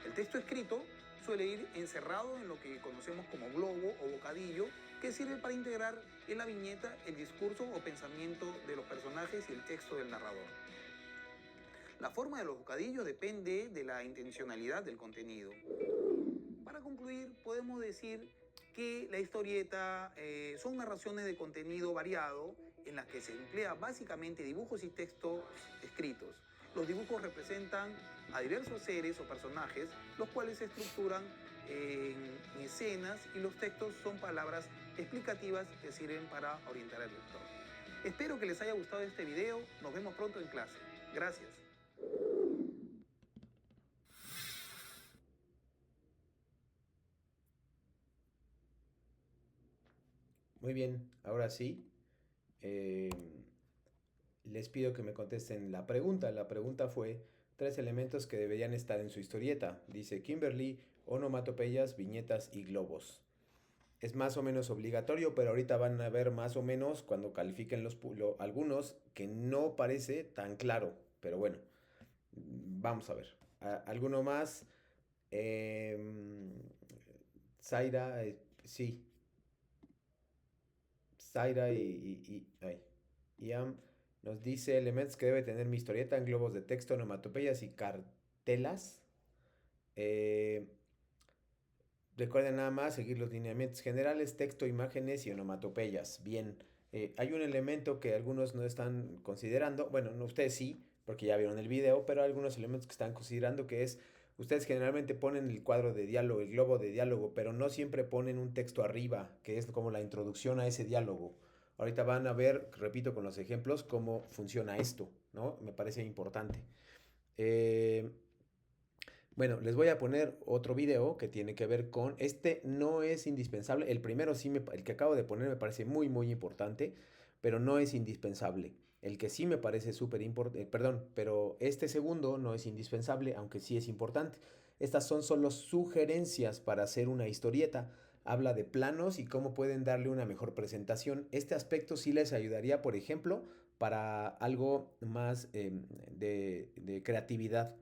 El texto escrito suele ir encerrado en lo que conocemos como globo o bocadillo, que sirve para integrar en la viñeta el discurso o pensamiento de los personajes y el texto del narrador. La forma de los bocadillos depende de la intencionalidad del contenido. Para concluir, podemos decir que la historieta son narraciones de contenido variado en las que se emplea básicamente dibujos y textos escritos. Los dibujos representan a diversos seres o personajes, los cuales se estructuran en escenas y los textos son palabras explicativas que sirven para orientar al lector. Espero que les haya gustado este video. Nos vemos pronto en clase. Gracias. Muy bien, ahora sí. Les pido que me contesten la pregunta. La pregunta fue 3 elementos que deberían estar en su historieta. Dice Kimberly, onomatopeyas, viñetas y globos. Es más o menos obligatorio, pero ahorita van a ver más o menos cuando califiquen algunos que no parece tan claro. Pero bueno, vamos a ver. ¿Alguno más? Zaira, sí. Zaira Iam nos dice elementos que debe tener mi historieta en globos de texto, onomatopeyas y cartelas. Recuerden nada más seguir los lineamientos generales, texto, imágenes y onomatopeyas. Bien, hay un elemento que algunos no están considerando, bueno, no, ustedes sí, porque ya vieron el video, pero hay algunos elementos que están considerando que es Ustedes generalmente ponen el cuadro de diálogo, el globo de diálogo, pero no siempre ponen un texto arriba, que es como la introducción a ese diálogo. Ahorita van a ver, repito con los ejemplos, cómo funciona esto, ¿no? Me parece importante. Eh, bueno, les voy a poner otro video que tiene que ver con, este no es indispensable, el primero sí, el que acabo de poner me parece muy, muy importante, pero no es indispensable. El que sí me parece súper importante, perdón, pero este segundo no es indispensable, aunque sí es importante. Estas son solo sugerencias para hacer una historieta. Habla de planos y cómo pueden darle una mejor presentación. Este aspecto sí les ayudaría, por ejemplo, para algo más de creatividad,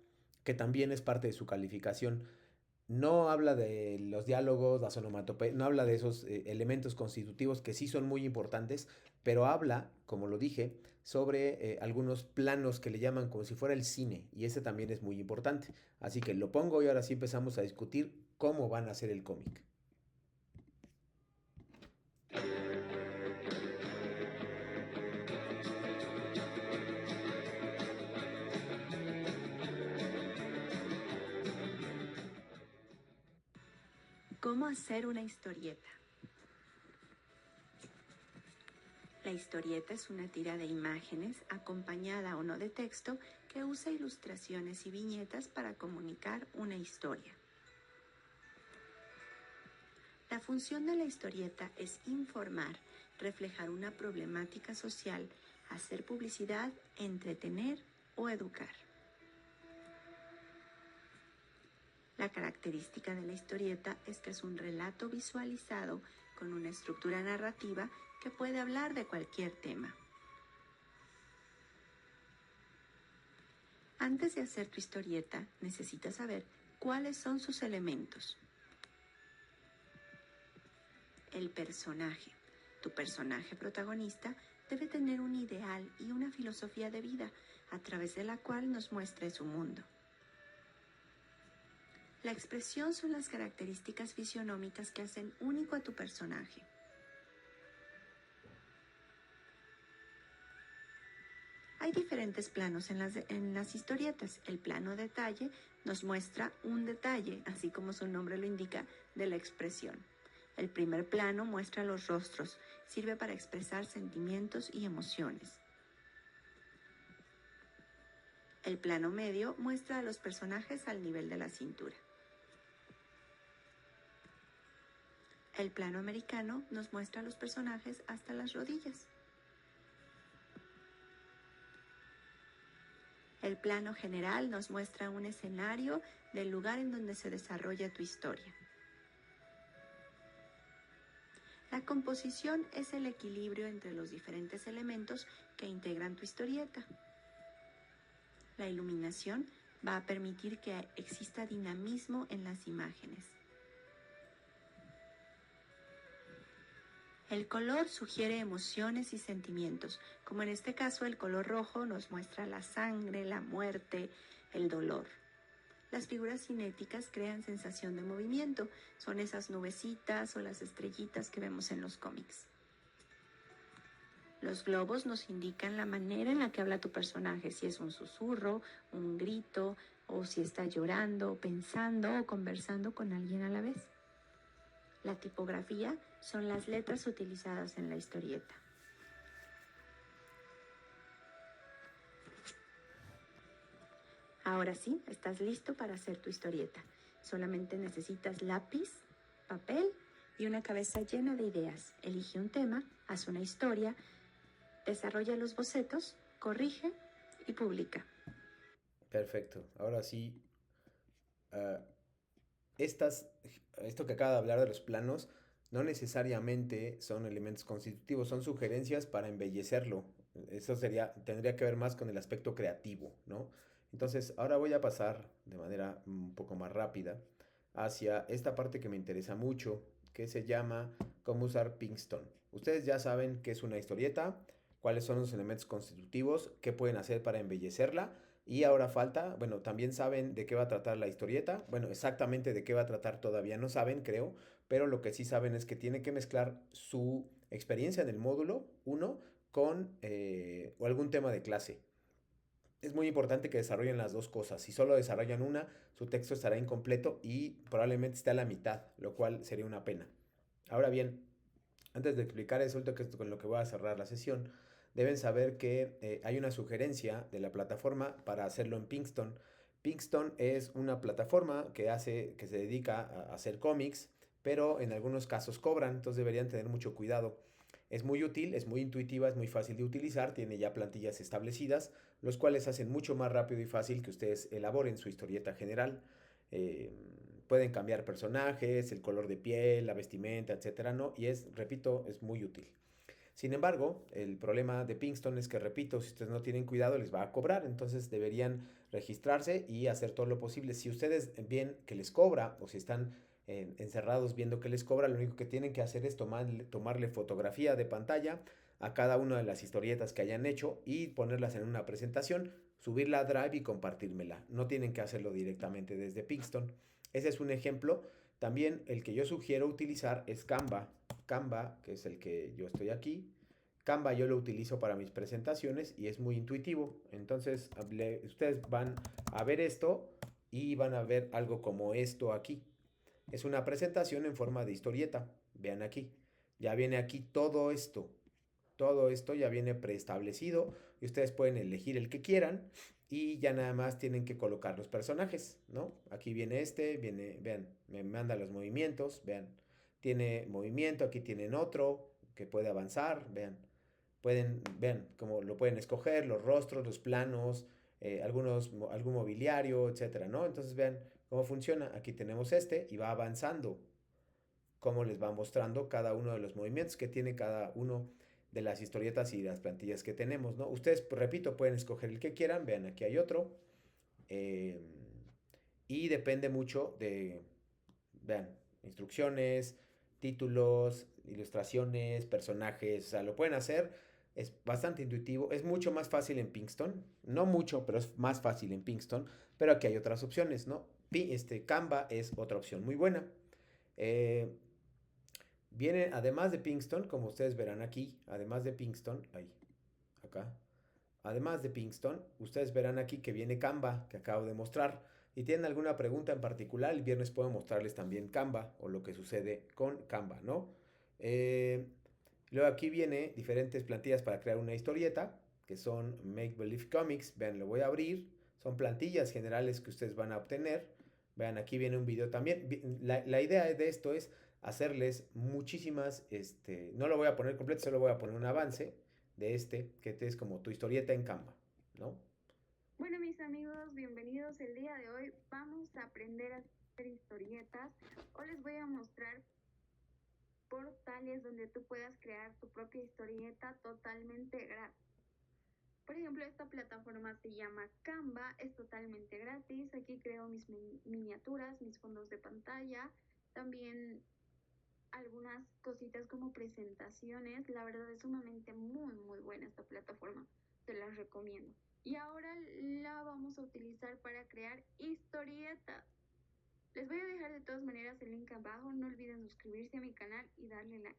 que también es parte de su calificación. No habla de los diálogos, las onomatopeyas, no habla de esos elementos constitutivos que sí son muy importantes, pero habla, como lo dije, sobre algunos planos que le llaman como si fuera el cine, y ese también es muy importante. Así que lo pongo y ahora sí empezamos a discutir cómo van a hacer el cómic. ¿Cómo hacer una historieta? La historieta es una tira de imágenes, acompañada o no de texto, que usa ilustraciones y viñetas para comunicar una historia. La función de la historieta es informar, reflejar una problemática social, hacer publicidad, entretener o educar. La característica de la historieta es que es un relato visualizado con una estructura narrativa que puede hablar de cualquier tema. Antes de hacer tu historieta, necesitas saber cuáles son sus elementos. El personaje. Tu personaje protagonista debe tener un ideal y una filosofía de vida a través de la cual nos muestre su mundo. La expresión son las características fisionómicas que hacen único a tu personaje. Hay diferentes planos en las historietas. El plano detalle nos muestra un detalle, así como su nombre lo indica, de la expresión. El primer plano muestra los rostros, sirve para expresar sentimientos y emociones. El plano medio muestra a los personajes al nivel de la cintura. El plano americano nos muestra a los personajes hasta las rodillas. El plano general nos muestra un escenario del lugar en donde se desarrolla tu historia. La composición es el equilibrio entre los diferentes elementos que integran tu historieta. La iluminación va a permitir que exista dinamismo en las imágenes. El color sugiere emociones y sentimientos, como en este caso el color rojo nos muestra la sangre, la muerte, el dolor. Las figuras cinéticas crean sensación de movimiento, son esas nubecitas o las estrellitas que vemos en los cómics. Los globos nos indican la manera en la que habla tu personaje, si es un susurro, un grito, o si está llorando, pensando o conversando con alguien a la vez. La tipografía son las letras utilizadas en la historieta. Ahora sí, estás listo para hacer tu historieta. Solamente necesitas lápiz, papel y una cabeza llena de ideas. Elige un tema, haz una historia, desarrolla los bocetos, corrige y publica. Perfecto. Ahora sí, uh, esto que acaba de hablar de los planos no necesariamente son elementos constitutivos, son sugerencias para embellecerlo. Eso tendría que ver más con el aspecto creativo, ¿no? Entonces, ahora voy a pasar de manera un poco más rápida hacia esta parte que me interesa mucho, que se llama cómo usar Pinkston. Ustedes ya saben qué es una historieta, cuáles son los elementos constitutivos, qué pueden hacer para embellecerla. Y ahora falta, bueno, también saben de qué va a tratar la historieta. Bueno, exactamente de qué va a tratar todavía no saben, creo, pero lo que sí saben es que tiene que mezclar su experiencia en el módulo 1 con o algún tema de clase. es muy importante que desarrollen las dos cosas. Si solo desarrollan una, su texto estará incompleto y probablemente esté a la mitad, lo cual sería una pena. Ahora bien, antes de explicar eso, que es con lo que voy a cerrar la sesión, deben saber que hay una sugerencia de la plataforma para hacerlo en Pinkston. Pinkston es una plataforma que se dedica a hacer cómics, pero en algunos casos cobran, entonces deberían tener mucho cuidado. Es muy útil, es muy intuitiva, es muy fácil de utilizar, tiene ya plantillas establecidas, los cuales hacen mucho más rápido y fácil que ustedes elaboren su historieta general. Eh, Pueden cambiar personajes, el color de piel, la vestimenta, etcétera, ¿no? Y repito, es muy útil. Sin embargo, el problema de Pinkston es que, repito, si ustedes no tienen cuidado, les va a cobrar. Entonces deberían registrarse y hacer todo lo posible. Si ustedes ven que les cobra o si están encerrados viendo que les cobra, lo único que tienen que hacer es tomarle fotografía de pantalla a cada una de las historietas que hayan hecho y ponerlas en una presentación, subirla a Drive y compartírmela. No tienen que hacerlo directamente desde Pinkston. Ese es un ejemplo. También el que yo sugiero utilizar es Canva. Canva, que es el que yo estoy aquí. Canva yo lo utilizo para mis presentaciones y es muy intuitivo. Entonces ustedes van a ver esto y van a ver algo como esto aquí. Es una presentación en forma de historieta. Vean aquí. Ya viene aquí todo esto. Todo esto ya viene preestablecido y ustedes pueden elegir el que quieran y ya nada más tienen que colocar los personajes, ¿no? Aquí viene vean, me manda los movimientos, vean, tiene movimiento, aquí tienen otro que puede avanzar, vean cómo lo pueden escoger, los rostros, los planos, algún mobiliario, etcétera, ¿no? Entonces vean cómo funciona, aquí tenemos este y va avanzando, cómo les va mostrando cada uno de los movimientos que tiene cada uno de las historietas y las plantillas que tenemos, ¿no? Ustedes, pues, repito, pueden escoger el que quieran, vean, aquí hay otro, eh, y depende mucho vean, instrucciones, títulos, ilustraciones, personajes, o sea, lo pueden hacer, es bastante intuitivo, es mucho más fácil en Pinkston, no mucho, pero es más fácil en Pinkston, pero aquí hay otras opciones, ¿no? Canva es otra opción muy buena. Eh, Viene, además de Pinkston, como ustedes verán aquí, además de Pinkston, ahí, acá, además de Pinkston, ustedes verán aquí que viene Canva, que acabo de mostrar. Y tienen alguna pregunta en particular, el viernes puedo mostrarles también Canva o lo que sucede con Canva, ¿no? Eh, Luego aquí viene diferentes plantillas para crear una historieta, que son Make Believe Comics. Vean, lo voy a abrir. Son plantillas generales que ustedes van a obtener. Vean, aquí viene un video también. La idea de esto es hacerles muchísimas, no lo voy a poner completo, solo voy a poner un avance de que es como tu historieta en Canva, ¿no? Bueno, mis amigos, bienvenidos. El día de hoy vamos a aprender a hacer historietas o les voy a mostrar portales donde tú puedas crear tu propia historieta totalmente gratis. Por ejemplo, esta plataforma se llama Canva, es totalmente gratis. Aquí creo mis miniaturas, mis fondos de pantalla, también algunas cositas como presentaciones. La verdad es sumamente muy buena esta plataforma, te las recomiendo. Y ahora la vamos a utilizar para crear historietas. Les voy a dejar de todas maneras el link abajo, no olviden suscribirse a mi canal y darle like.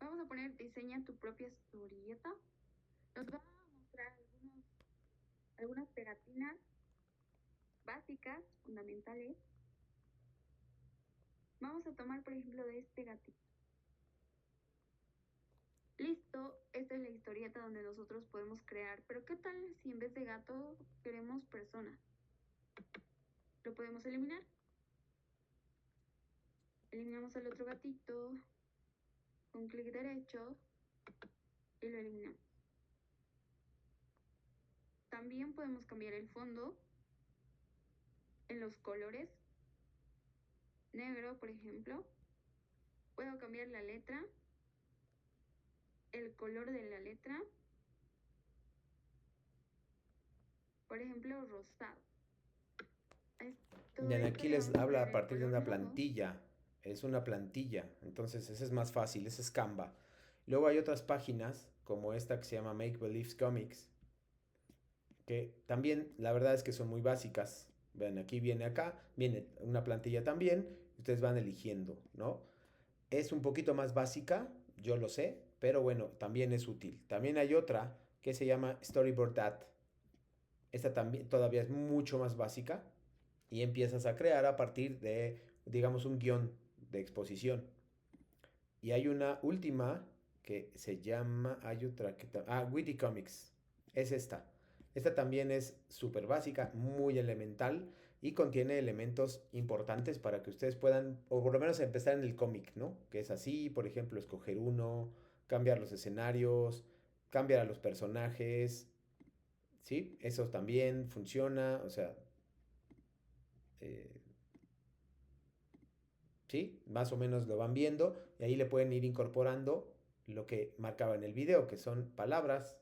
Vamos a poner diseña tu propia historieta. Nos va a mostrar algunas pegatinas básicas, fundamentales. Vamos a tomar por ejemplo de este gatito. Listo, esta es la historieta donde nosotros podemos crear, pero ¿qué tal si en vez de gato queremos personas? Lo podemos eliminar. Eliminamos al otro gatito con clic derecho y lo eliminamos. También podemos cambiar el fondo en los colores. Negro, por ejemplo. Puedo cambiar la letra, el color de la letra. Por ejemplo, rosado. Bien, aquí les habla a partir de una plantilla. Es una plantilla. Entonces, ese es más fácil. Ese es Canva. Luego hay otras páginas, como esta que se llama Make Believe Comics, que también la verdad es que son muy básicas. Vean, aquí viene una plantilla también. Ustedes van eligiendo, ¿no? Es un poquito más básica, yo lo sé, pero bueno, también es útil. También hay otra que se llama Storyboard Dad. Esta también todavía es mucho más básica y empiezas a crear a partir de, digamos, un guión de exposición. Y hay una última que se llama, hay otra que, Witty Comics, es esta. Esta también es súper básica, muy elemental y contiene elementos importantes para que ustedes puedan, o por lo menos empezar en el cómic, ¿no? Que es así, por ejemplo, escoger uno, cambiar los escenarios, cambiar a los personajes, ¿sí? Eso también funciona, o sea, eh, ¿sí? Más o menos lo van viendo y ahí le pueden ir incorporando lo que marcaba en el video, que son palabras,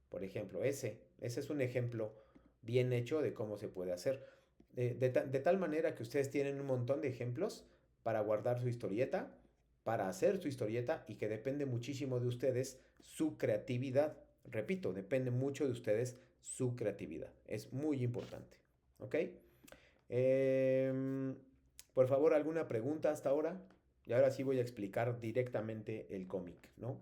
por ejemplo, ese es un ejemplo bien hecho de cómo se puede hacer. De tal manera que ustedes tienen un montón de ejemplos para guardar su historieta, para hacer su historieta y que depende muchísimo de ustedes su creatividad. Repito, depende mucho de ustedes su creatividad. Es muy importante. ¿Ok? Em, por favor, ¿alguna pregunta hasta ahora? Y ahora sí voy a explicar directamente el cómic, ¿no?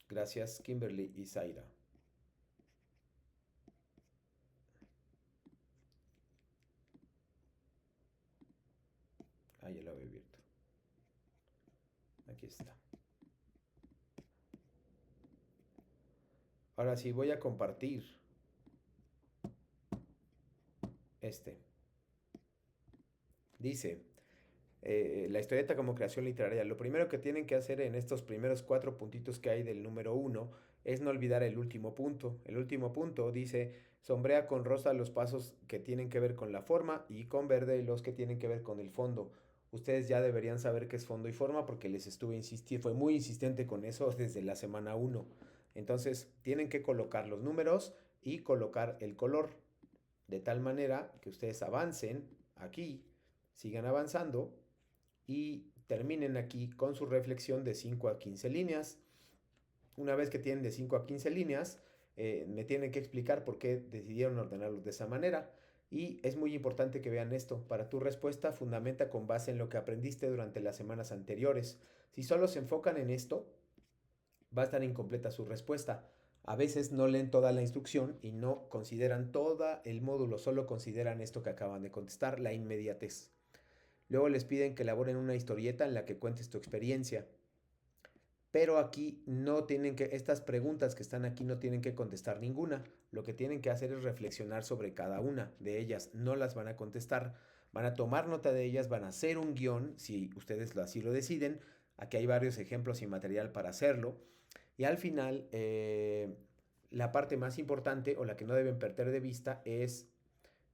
Gracias, Kimberly y Zaira. Ah, ya lo había abierto. Aquí está. Ahora sí, voy a compartir este. Dice, la historieta como creación literaria. Lo primero que tienen que hacer en estos primeros 4 puntitos que hay del número 1 es no olvidar el último punto. El último punto dice, sombrea con rosa los pasos que tienen que ver con la forma y con verde los que tienen que ver con el fondo. Ustedes ya deberían saber qué es fondo y forma porque les estuve insistiendo, fue muy insistente con eso desde la semana 1. Entonces, tienen que colocar los números y colocar el color de tal manera que ustedes avancen aquí, sigan avanzando y terminen aquí con su reflexión de 5 a 15 líneas. Una vez que tienen de 5 a 15 líneas, me tienen que explicar por qué decidieron ordenarlos de esa manera. Y es muy importante que vean esto. Para tu respuesta, fundamenta con base en lo que aprendiste durante las semanas anteriores. Si solo se enfocan en esto, va a estar incompleta su respuesta. A veces no leen toda la instrucción y no consideran todo el módulo, solo consideran esto que acaban de contestar, la inmediatez. Luego les piden que elaboren una historieta en la que cuentes tu experiencia. Pero aquí no tienen que, estas preguntas que están aquí no tienen que contestar ninguna. Lo que tienen que hacer es reflexionar sobre cada una de ellas. No las van a contestar, van a tomar nota de ellas, van a hacer un guión, si ustedes así lo deciden. Aquí hay varios ejemplos y material para hacerlo. Y al final, la parte más importante o la que no deben perder de vista es,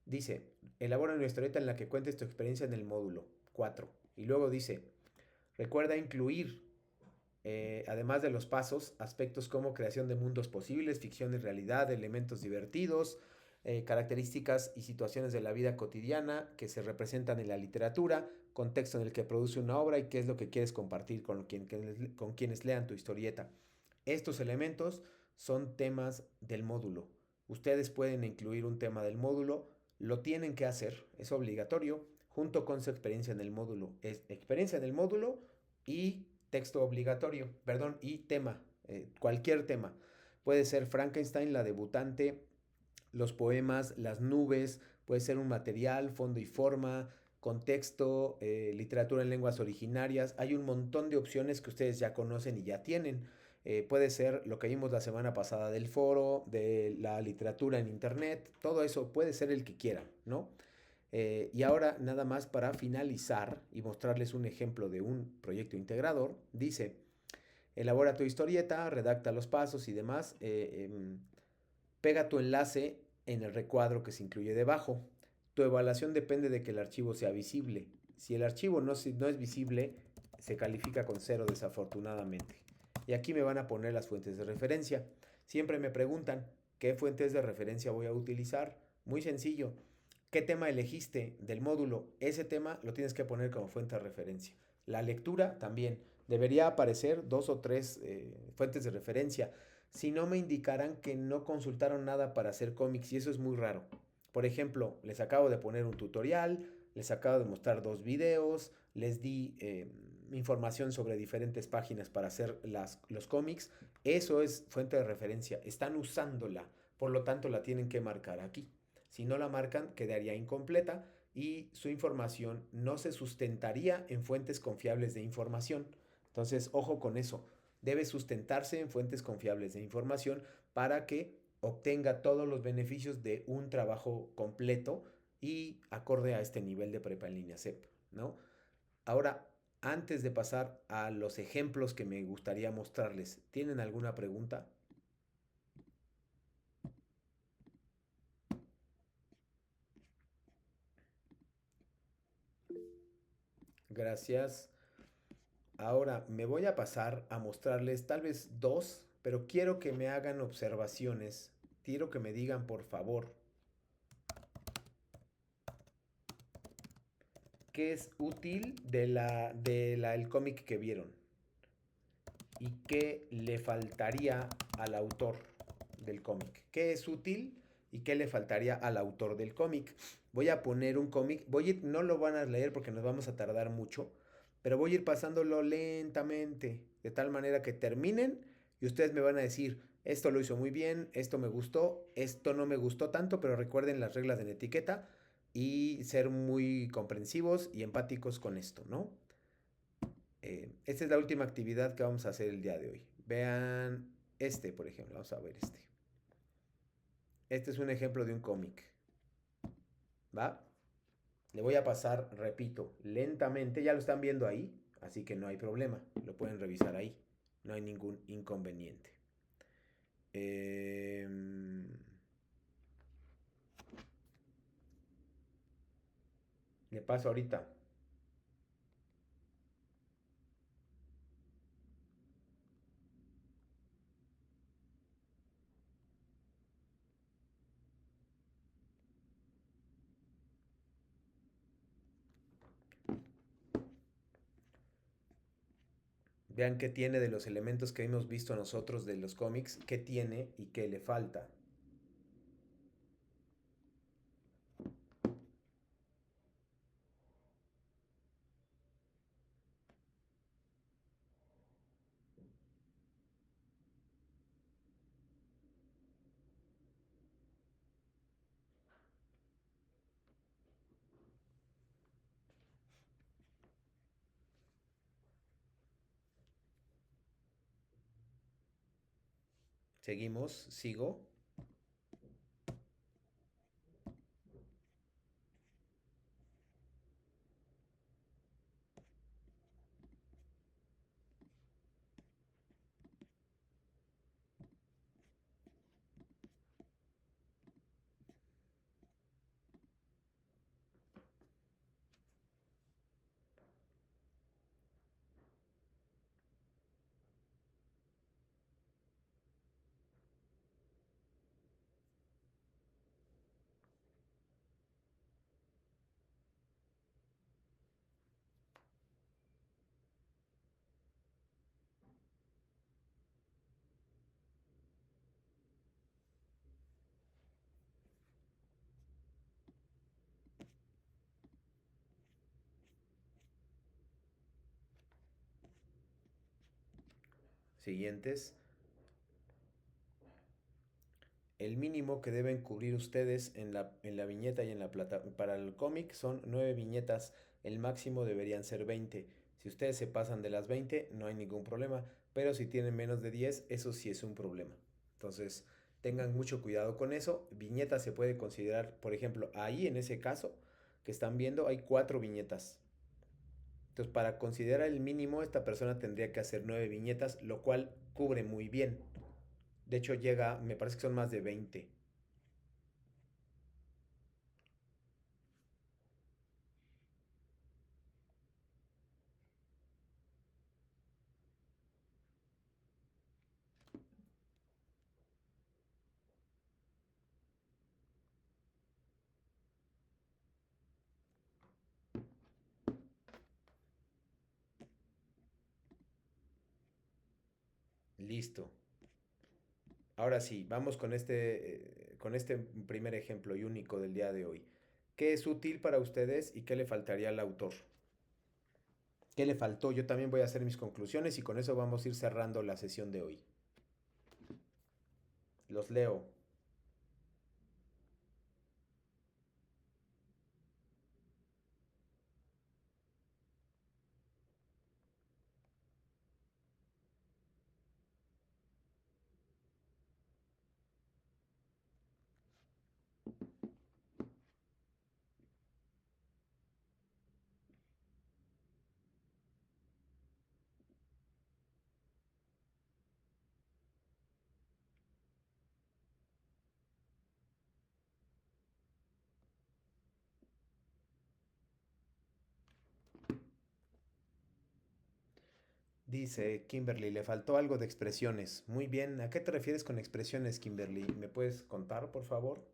dice, elabora una historieta en la que cuentes tu experiencia en el módulo 4. Y luego dice, recuerda incluir, además de los pasos, aspectos como creación de mundos posibles, ficción y realidad, elementos divertidos, características y situaciones de la vida cotidiana que se representan en la literatura, contexto en el que produce una obra y qué es lo que quieres compartir con quienes lean tu historieta. Estos elementos son temas del módulo. Ustedes pueden incluir un tema del módulo, lo tienen que hacer, es obligatorio, junto con su experiencia en el módulo. Es experiencia en el módulo y texto obligatorio, perdón, y tema, cualquier tema. Puede ser Frankenstein, la debutante, los poemas, las nubes, puede ser un material, fondo y forma, contexto, literatura en lenguas originarias. Hay un montón de opciones que ustedes ya conocen y ya tienen. Puede ser lo que vimos la semana pasada del foro, de la literatura en internet, todo eso puede ser el que quieran, ¿no? Y ahora nada más para finalizar y mostrarles un ejemplo de un proyecto integrador, dice, elabora tu historieta, redacta los pasos y demás, pega tu enlace en el recuadro que se incluye debajo. Tu evaluación depende de que el archivo sea visible. Si el archivo no es visible, se califica con 0 desafortunadamente. Y aquí me van a poner las fuentes de referencia. Siempre me preguntan, ¿qué fuentes de referencia voy a utilizar? Muy sencillo. ¿Qué tema elegiste del módulo? Ese tema lo tienes que poner como fuente de referencia. La lectura también. Debería aparecer 2 o 3 fuentes de referencia. Si no me indicarán que no consultaron nada para hacer cómics y eso es muy raro. Por ejemplo, les acabo de poner un tutorial, les acabo de mostrar dos videos, les di información sobre diferentes páginas para hacer los cómics. Eso es fuente de referencia. Están usándola, por lo tanto la tienen que marcar aquí. Si no la marcan, quedaría incompleta y su información no se sustentaría en fuentes confiables de información. Entonces, ojo con eso. Debe sustentarse en fuentes confiables de información para que obtenga todos los beneficios de un trabajo completo y acorde a este nivel de prepa en línea CEP, ¿no? Ahora, antes de pasar a los ejemplos que me gustaría mostrarles, ¿tienen alguna pregunta? Gracias. Ahora me voy a pasar a mostrarles tal vez dos, pero quiero que me hagan observaciones. Quiero que me digan, por favor, qué es útil el cómic que vieron y qué le faltaría al autor del cómic. ¿Qué es útil y qué le faltaría al autor del cómic? Voy a poner un cómic, no lo van a leer porque nos vamos a tardar mucho, pero voy a ir pasándolo lentamente, de tal manera que terminen y ustedes me van a decir, esto lo hizo muy bien, esto me gustó, esto no me gustó tanto, pero recuerden las reglas de la etiqueta y ser muy comprensivos y empáticos con esto, ¿no? Esta es la última actividad que vamos a hacer el día de hoy. Vean este, por ejemplo. Vamos a ver este. Este es un ejemplo de un cómic. ¿Va? Le voy a pasar, repito, lentamente. Ya lo están viendo ahí, así que no hay problema. Lo pueden revisar ahí. No hay ningún inconveniente. Eh, Le paso ahorita. Vean qué tiene de los elementos que hemos visto nosotros de los cómics, qué tiene y qué le falta. Seguimos, sigo. Siguientes. El mínimo que deben cubrir ustedes en la viñeta y en la plata para el cómic son 9 viñetas. El máximo deberían ser 20. Si ustedes se pasan de las 20, no hay ningún problema. Pero si tienen menos de 10, eso sí es un problema. Entonces, tengan mucho cuidado con eso. Viñeta se puede considerar, por ejemplo, ahí en ese caso que están viendo, hay 4 viñetas. Entonces, para considerar el mínimo, esta persona tendría que hacer 9 viñetas, lo cual cubre muy bien. De hecho, llega, me parece que son más de 20. Listo. Ahora sí, vamos con este primer ejemplo y único del día de hoy. ¿Qué es útil para ustedes y qué le faltaría al autor? ¿Qué le faltó? Yo también voy a hacer mis conclusiones y con eso vamos a ir cerrando la sesión de hoy. Los leo. Dice Kimberly, le faltó algo de expresiones. Muy bien, ¿a qué te refieres con expresiones, Kimberly? ¿Me puedes contar, por favor?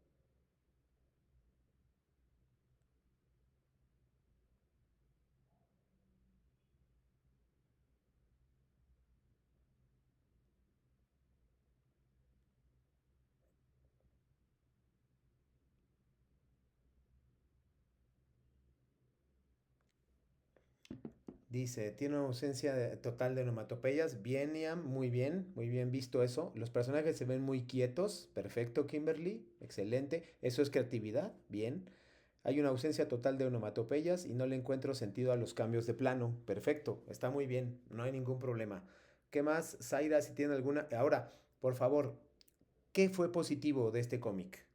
Dice, tiene una ausencia total de onomatopeyas. Bien, Ian, muy bien visto eso. Los personajes se ven muy quietos. Perfecto, Kimberly. Excelente. Eso es creatividad. Bien. Hay una ausencia total de onomatopeyas y no le encuentro sentido a los cambios de plano. Perfecto. Está muy bien. No hay ningún problema. ¿Qué más, Zaira, si tiene alguna? Ahora, por favor, ¿qué fue positivo de este cómic?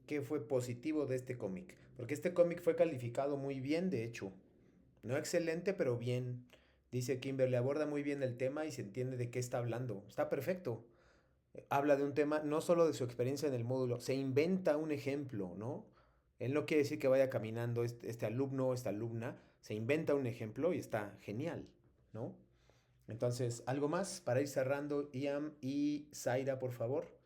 ¿Qué fue positivo de este cómic? Porque este cómic fue calificado muy bien, de hecho. No excelente, pero bien. Dice Kimberly, aborda muy bien el tema y se entiende de qué está hablando. Está perfecto. Habla de un tema, no solo de su experiencia en el módulo, se inventa un ejemplo, ¿no? Él no quiere decir que vaya caminando este alumno o esta alumna, se inventa un ejemplo y está genial, ¿no? Entonces, algo más para ir cerrando, Iam y Zaira, por favor.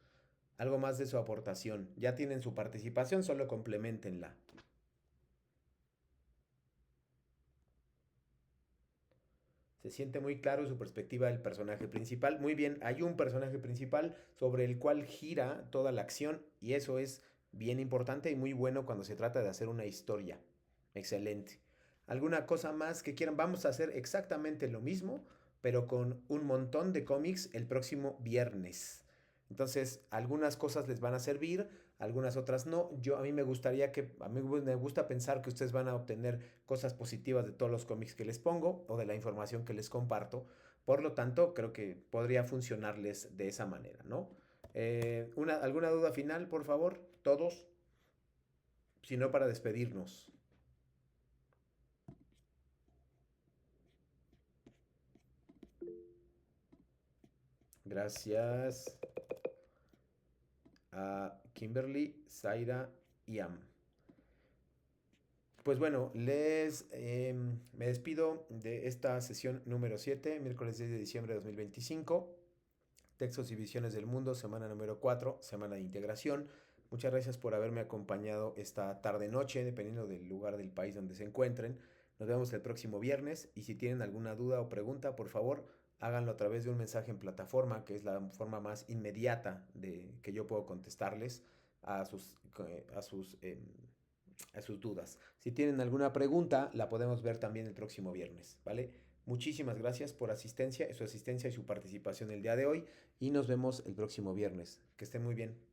Algo más de su aportación. Ya tienen su participación, solo complementenla. Se siente muy claro su perspectiva del personaje principal. Muy bien, hay un personaje principal sobre el cual gira toda la acción y eso es bien importante y muy bueno cuando se trata de hacer una historia. Excelente. ¿Alguna cosa más que quieran? Vamos a hacer exactamente lo mismo, pero con un montón de cómics el próximo viernes. Entonces, algunas cosas les van a servir, algunas otras no. A mí me gustaría a mí me gusta pensar que ustedes van a obtener cosas positivas de todos los cómics que les pongo o de la información que les comparto. Por lo tanto, creo que podría funcionarles de esa manera, ¿no? ¿Alguna duda final, por favor? Todos, si no, para despedirnos. Gracias a Kimberly, Zaira y Am. Pues bueno, me despido de esta sesión número 7, miércoles 10 de diciembre de 2025. Textos y visiones del mundo, semana número 4, semana de integración. Muchas gracias por haberme acompañado esta tarde-noche, dependiendo del lugar del país donde se encuentren. Nos vemos el próximo viernes y si tienen alguna duda o pregunta, por favor, háganlo a través de un mensaje en plataforma, que es la forma más inmediata de que yo puedo contestarles a sus, a sus, a sus dudas. Si tienen alguna pregunta, la podemos ver también el próximo viernes, ¿vale? Muchísimas gracias por su asistencia y su participación el día de hoy y nos vemos el próximo viernes. Que estén muy bien.